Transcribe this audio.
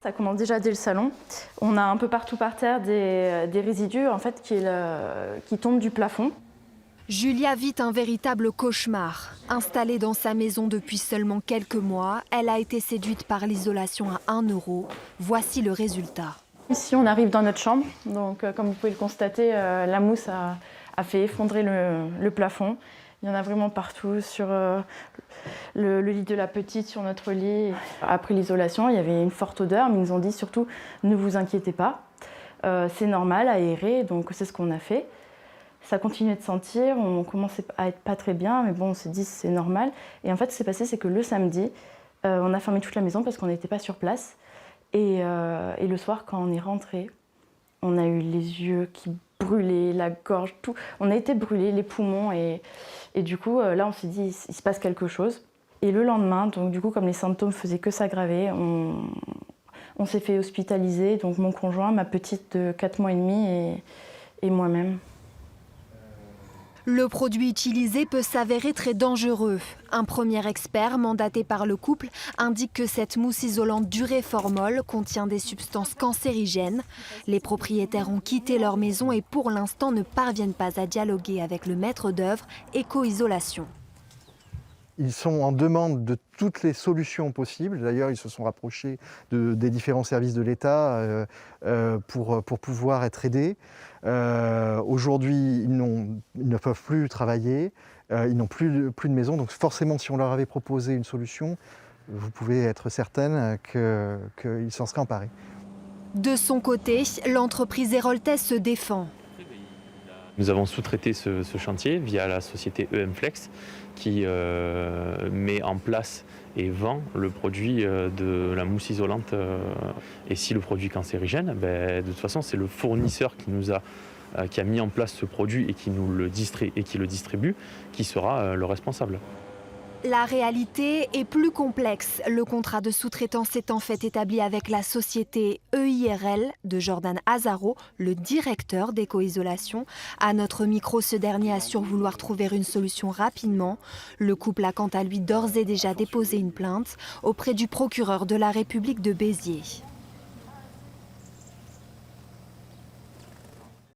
Ça commence déjà dès le salon. On a un peu partout par terre des résidus en fait, qui tombent du plafond. Julia vit un véritable cauchemar. Installée dans sa maison depuis seulement quelques mois, elle a été séduite par l'isolation à 1 €. Voici le résultat. Ici, on arrive dans notre chambre. Donc, comme vous pouvez le constater, la mousse a fait effondrer le plafond. Il y en a vraiment partout, sur le lit de la petite, sur notre lit. Après l'isolation, il y avait une forte odeur, mais ils nous ont dit surtout ne vous inquiétez pas, c'est normal, aéré, donc c'est ce qu'on a fait. Ça continuait de sentir, on commençait à être pas très bien, mais bon, on s'est dit c'est normal. Et en fait, ce qui s'est passé, c'est que le samedi, on a fermé toute la maison parce qu'on n'était pas sur place. Et le soir, quand on est rentré, on a eu les yeux qui brûlaient, la gorge, tout. On a été brûlés, les poumons. Et du coup, là, on s'est dit, il se passe quelque chose. Et le lendemain, donc du coup, comme les symptômes faisaient que s'aggraver, on s'est fait hospitaliser. Donc mon conjoint, ma petite de 4 mois et demi et moi-même. Le produit utilisé peut s'avérer très dangereux. Un premier expert mandaté par le couple indique que cette mousse isolante Dureformol contient des substances cancérigènes. Les propriétaires ont quitté leur maison et pour l'instant ne parviennent pas à dialoguer avec le maître d'œuvre Éco-Isolation. Ils sont en demande de toutes les solutions possibles. D'ailleurs, ils se sont rapprochés des différents services de l'État pour pouvoir être aidés. Aujourd'hui, ils ne peuvent plus travailler, ils n'ont plus de maison. Donc forcément, si on leur avait proposé une solution, vous pouvez être certaine qu'ils s'en seraient emparés. De son côté, l'entreprise Héroltais se défend. Nous avons sous-traité ce chantier via la société EMFlex qui met en place et vend le produit de la mousse isolante. Et si le produit est cancérigène, de toute façon c'est le fournisseur qui a mis en place ce produit et qui le distribue qui sera le responsable. La réalité est plus complexe. Le contrat de sous-traitance est en fait établi avec la société EIRL de Jordan Azaro, le directeur d'Éco-Isolation. À notre micro, ce dernier assure vouloir trouver une solution rapidement. Le couple a quant à lui d'ores et déjà déposé une plainte auprès du procureur de la République de Béziers.